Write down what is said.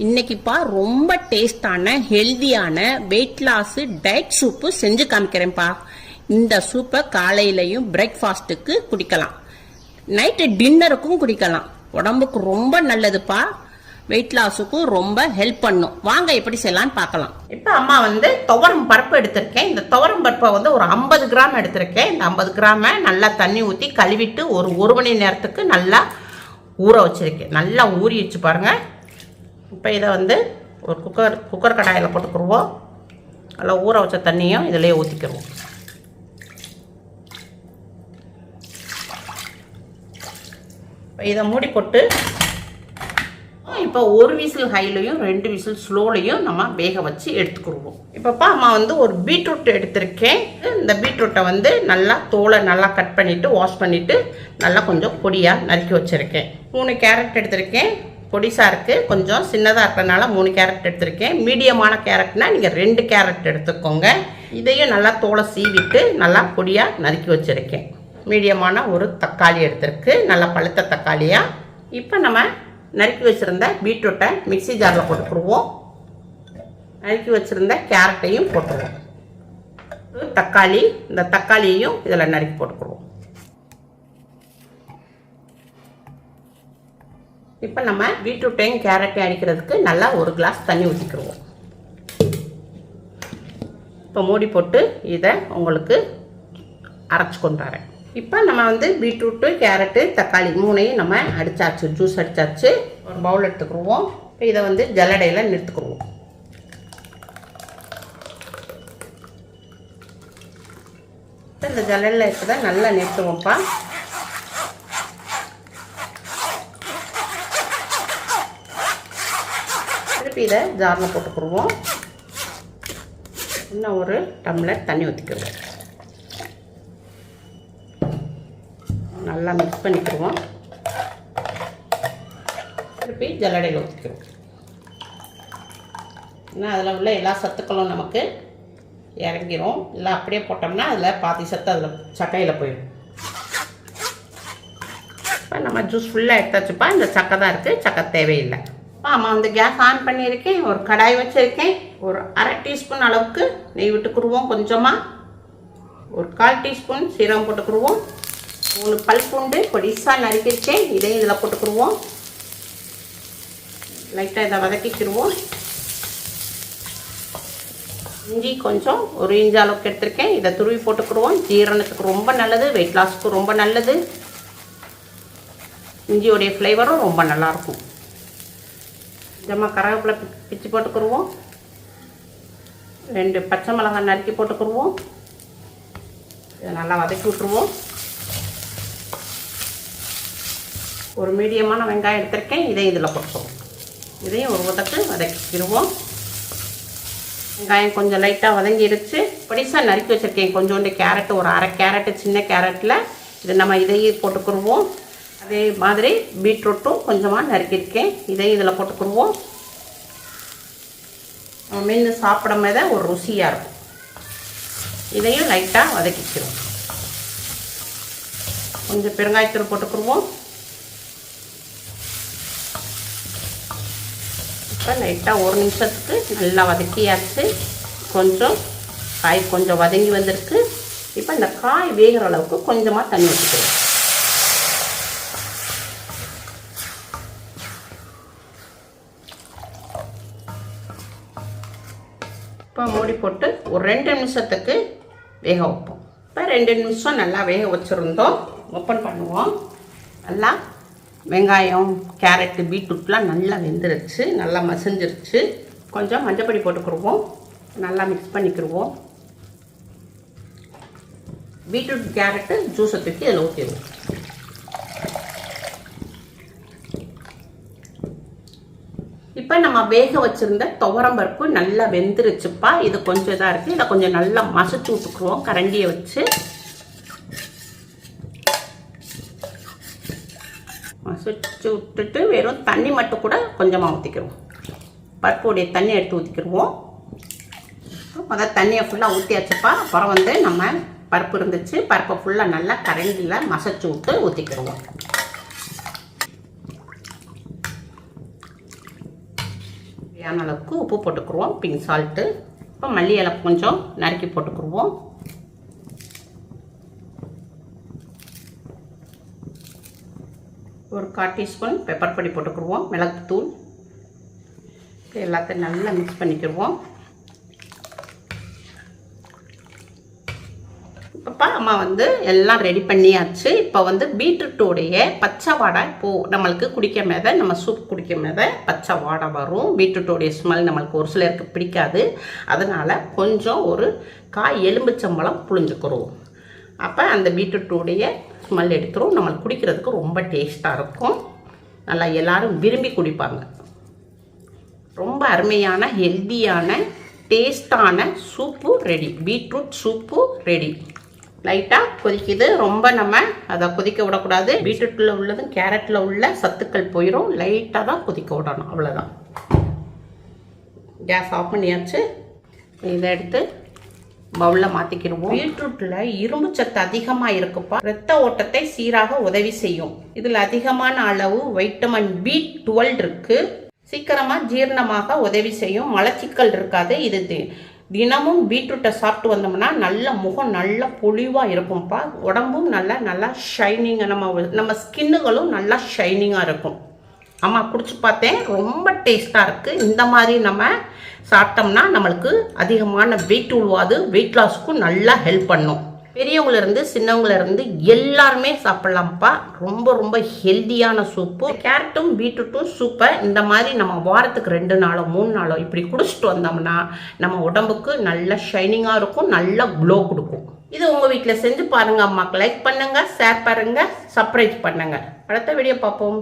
இன்னைக்குப்பா ரொம்ப டேஸ்டான ஹெல்தியான வெயிட் லாஸ் டயட் சூப்பு செஞ்சு காமிக்கிறேன்ப்பா. இந்த சூப்பை காலையிலையும் பிரேக்ஃபாஸ்ட்டுக்கு குடிக்கலாம், நைட்டு டின்னருக்கும் குடிக்கலாம். உடம்புக்கு ரொம்ப நல்லதுப்பா, வெயிட் லாஸுக்கும் ரொம்ப ஹெல்ப் பண்ணும். வாங்க எப்படி செய்யலான்னு பார்க்கலாம். இப்போ அம்மா துவரம் பருப்பு எடுத்திருக்கேன். இந்த துவரம் பருப்பை ஒரு 50 கிராம் எடுத்திருக்கேன். இந்த 50 கிராமை நல்லா தண்ணி ஊற்றி கழுவிட்டு ஒரு மணி நேரத்துக்கு நல்லா ஊற வச்சிருக்கேன். நல்லா ஊறிடுச்சு பாருங்க. இப்போ இதை ஒரு குக்கர் கடாயில் போட்டுக்கிடுவோம். நல்லா ஊற வச்ச தண்ணியும் இதிலே ஊற்றிக்கிடுவோம். இப்போ இதை மூடி போட்டு இப்போ ஒரு விசில் ஹைலையும் 2 விசில் ஸ்லோலையும் நம்ம வேக வச்சு எடுத்துக்கிடுவோம். இப்போப்பா அம்மா ஒரு பீட்ரூட் எடுத்திருக்கேன். இந்த பீட்ரூட்டை நல்லா தோலை நல்லா கட் பண்ணிவிட்டு வாஷ் பண்ணிவிட்டு நல்லா கொஞ்சம் பொடியாக நறுக்கி வச்சுருக்கேன். 3 கேரட் எடுத்திருக்கேன். பொடிசாக இருக்குது, கொஞ்சம் சின்னதாக இருக்கிறதுனால 3 கேரட் எடுத்திருக்கேன். மீடியமான கேரட்னா நீங்கள் 2 கேரட் எடுத்துக்கோங்க. இதையும் நல்லா தோலை சீவிட்டு நல்லா பொடியாக நறுக்கி வச்சுருக்கேன். மீடியமான ஒரு தக்காளி எடுத்திருக்கு, நல்லா பழுத்த தக்காளியாக. இப்போ நம்ம நறுக்கி வச்சுருந்த பீட்ரூட்டை மிக்ஸி ஜாரில் போட்டுக்கிடுவோம். நறுக்கி வச்சுருந்த கேரட்டையும் போட்டுருவோம். தக்காளி, இந்த தக்காளியையும் இதில் நறுக்கி போட்டுக்கிடுவோம். இப்போ நம்ம பீட்ரூட்டையும் கேரட்டையும் அடிக்கிறதுக்கு நல்லா ஒரு கிளாஸ் தண்ணி ஊற்றிக்கிடுவோம். இப்போ மூடி போட்டு இதை உங்களுக்கு அரைச்சி கொண்டு வரேன். இப்போ நம்ம பீட்ரூட்டு கேரட்டு தக்காளி 3ஐயும் நம்ம அடித்தாச்சு, ஜூஸ் அடித்தாச்சு. ஒரு பவுல் எடுத்துக்கிடுவோம். இப்போ இதை ஜல்லடையில் நிறுத்துக்கிடுவோம். இப்போ இந்த ஜல்லடையில் இருக்கிறத நல்லா நிறுத்துவோம்ப்பா. திருப்பி இதை ஜாரில் போட்டுக்கிடுவோம். இன்னும் ஒரு டம்ளர் தண்ணி ஊற்றிக்கிடுவோம். நல்லா மிக்ஸ் பண்ணிக்கிடுவோம். திருப்பி ஜல்லடையில் ஊற்றிக்கிடுவோம். ஏன்னா அதில் உள்ள எல்லா சத்துக்களும் நமக்கு இறங்கிடும். இல்லை அப்படியே போட்டோம்னா அதில் பாதி சத்து அதில் சக்கையில் போயிடும். இப்போ நம்ம ஜூஸ் ஃபுல்லாக எடுத்தாச்சுப்பா. இந்த சக்கை தான் இருக்குது, சக்கை தேவையில்லை. ஆமாம், கேஸ் ஆன் பண்ணியிருக்கேன். ஒரு கடாய் வச்சுருக்கேன். ஒரு அரை டீஸ்பூன் அளவுக்கு நெய் விட்டுக்குருவோம். கொஞ்சமாக ஒரு 1/4 டீஸ்பூன் சீரகம் போட்டுக்குருவோம். 3 பல் பூண்டு பொடிசாக நறுக்கிருக்கேன், இதையும் இதில் போட்டுக்கிடுவோம். லைட்டாக இதை வதக்கிக்கிடுவோம். இஞ்சி கொஞ்சம் 1 இன்ச்சு அளவுக்கு எடுத்திருக்கேன், இதை துருவி போட்டுக்கிடுவோம். ஜீரணத்துக்கு ரொம்ப நல்லது, வெயிட் லாஸுக்கு ரொம்ப நல்லது. இஞ்சியோடைய ஃப்ளேவரும் ரொம்ப நல்லாயிருக்கும். கொஞ்சமாக கருவேப்பிலை பிச்சு போட்டுக்கிடுவோம். 2 பச்சை மிளகாய் நறுக்கி போட்டுக்கிடுவோம். இதை நல்லா வதக்கி விட்டுருவோம். ஒரு மீடியமான வெங்காயம் எடுத்திருக்கேன், இதை இதில் போட்டுருவோம். இதையும் ஒரு வதக்கிடுவோம். வெங்காயம் கொஞ்சம் லைட்டாக வதங்கிடுச்சு. பொடிசாக நறுக்கி வச்சுருக்கேன் கொஞ்சோண்டு கேரட்டு, ஒரு அரை கேரட்டு சின்ன கேரட்டில். இது நம்ம இதையும் போட்டுக்கிடுவோம். அதே மாதிரி பீட்ரூட்டும் கொஞ்சமாக நறுக்கியிருக்கேன், இதையும் இதில் போட்டுக்கிடுவோம். மீன் சாப்பிடும் போது ஒரு ருசியாக இருக்கும். இதையும் லைட்டாக வதக்கிக்கிறோம். கொஞ்சம் பெருங்காயத்தூள் போட்டுக்கிடுவோம். இப்போ லைட்டாக 1 நிமிஷத்துக்கு நல்லா வதக்கியாச்சு. காய் கொஞ்சம் வதங்கி வந்திருக்கு. இப்போ இந்த காய் வேகிற அளவுக்கு கொஞ்சமாக தண்ணி ஊற்றிக்கிறோம். இப்போ மூடி போட்டு ஒரு 2 நிமிஷத்துக்கு வேக வைப்போம். இப்போ 2 நிமிஷம் நல்லா வேக வச்சுருந்தோம். ஓப்பன் பண்ணுவோம். நல்லா வெங்காயம் கேரட்டு பீட்ரூட்லாம் நல்லா வெந்துருச்சு, நல்லா மசிஞ்சிருச்சு. கொஞ்சம் மஞ்சப்பொடி போட்டுக்கிடுவோம். நல்லா மிக்ஸ் பண்ணிக்கிடுவோம். பீட்ரூட் கேரட்டு ஜூஸை தூக்கி அதில் ஊற்றிடுவோம். இப்போ நம்ம வேக வச்சுருந்த துவரம் பருப்பு நல்லா வெந்துருச்சுப்பா. இது கொஞ்சம் இதாக இருக்குது, இதை கொஞ்சம் நல்லா மசிச்சு விட்டுக்குருவோம் கரண்டியை வச்சு. மசிச்சு விட்டுட்டு வெறும் தண்ணி மட்டும் கூட கொஞ்சமாக ஊற்றிக்கிடுவோம். பருப்புடைய தண்ணி எடுத்து ஊற்றிக்கிடுவோம். முதல் தண்ணியை ஃபுல்லாக ஊற்றியாச்சுப்பா. அப்புறம் நம்ம பருப்பு இருந்துச்சு, பருப்பை ஃபுல்லாக நல்லா கரண்டியில் மசிச்சு விட்டு ஊற்றிக்கிடுவோம். தேவையான அளவுக்கு உப்பு போட்டுக்குருவோம், பிங்க் சால்ட்டு. இப்போ மல்லி இலை கொஞ்சம் நறுக்கி போட்டுக்குருவோம். ஒரு 1/4 டீஸ்பூன் பெப்பர் பொடி போட்டுக்குருவோம், மிளகுத்தூள். எல்லாத்தையும் நல்லா மிக்ஸ் பண்ணிக்கிடுவோம். இப்போ அம்மா வந்து எல்லாம் ரெடி பண்ணியாச்சு. இப்போ வந்து பீட்ரூட்டோடைய பச்சை வாடை இப்போது நம்மளுக்கு குடிக்க மேத நம்ம சூப் குடிக்க மேத பச்சை வாடை வரும். பீட்ரூட்டோடைய ஸ்மெல் நம்மளுக்கு ஒரு சிலருக்கு பிடிக்காது. அதனால் கொஞ்சம் ஒரு காய் எலும்பிச்சம்பழம் புழிஞ்சுக்கிறோம். அப்போ அந்த பீட்ரூட்டோடைய ஸ்மெல் எடுத்துரும். நம்மளுக்கு குடிக்கிறதுக்கு ரொம்ப டேஸ்ட்டாக இருக்கும். நல்லா எல்லோரும் விரும்பி குடிப்பாங்க. ரொம்ப அருமையான ஹெல்த்தியான டேஸ்டான soup ready. Beetroot soup ready. லைட்டாக கொதிக்குது. ரொம்ப நம்ம அதை கொதிக்க விடக்கூடாது. பீட்ரூட்டில் உள்ளதும் கேரட்டில் உள்ள சத்துக்கள் போயிடும். லைட்டாக தான் கொதிக்க விடணும், அவ்வளோதான். கேஸ் ஆஃப் பண்ணியாச்சு. இதை எடுத்து பவுலில் மாற்றிக்கிடுவோம். பீட்ரூட்டில் இரும்பு சத்து அதிகமாக இருக்குப்பா. இரத்த ஓட்டத்தை சீராக உதவி செய்யும். இதில் அதிகமான அளவு வைட்டமின் B12 இருக்குது. சீக்கிரமாக ஜீரணமாக உதவி செய்யும். மலச்சிக்கல் இருக்காது. இது தினமும் பீட்ரூட்டை சாப்பிட்டு வந்தோம்னா நல்ல முகம் நல்ல பொலிவாக இருக்கும்ப்பா. உடம்பும் நல்லா ஷைனிங்காக நம்ம ஸ்கின்னுகளும் நல்லா ஷைனிங்காக இருக்கும். ஆமாம், குடிச்சு பார்த்தேன், ரொம்ப டேஸ்ட்டாக இருக்குது. இந்த மாதிரி நம்ம சாப்பிட்டோம்னா நம்மளுக்கு அதிகமான வெயிட் உழுவாது. வெயிட் லாஸ்க்கும் நல்லா ஹெல்ப் பண்ணும். பெரியவங்களிருந்து சின்னவங்களிருந்து எல்லாருமே சாப்பிட்லாம்ப்பா. ரொம்ப ரொம்ப ஹெல்த்தியான சூப்பு. கேரட்டும் பீட்ரூட்டும் சூப்பை இந்த மாதிரி நம்ம வாரத்துக்கு 2 நாளோ 3 நாளோ இப்படி குடிச்சிட்டு வந்தோம்னா நம்ம உடம்புக்கு நல்ல ஷைனிங்காக இருக்கும், நல்ல க்ளோ கொடுக்கும். இது உங்கள் வீட்டில் செஞ்சு பாருங்கள். அம்மாக்கு லைக் பண்ணுங்கள், ஷேர் பண்ணுங்கள், சப்ஸ்கிரைப் பண்ணுங்கள். அடுத்த வீடியோ பார்ப்போம்.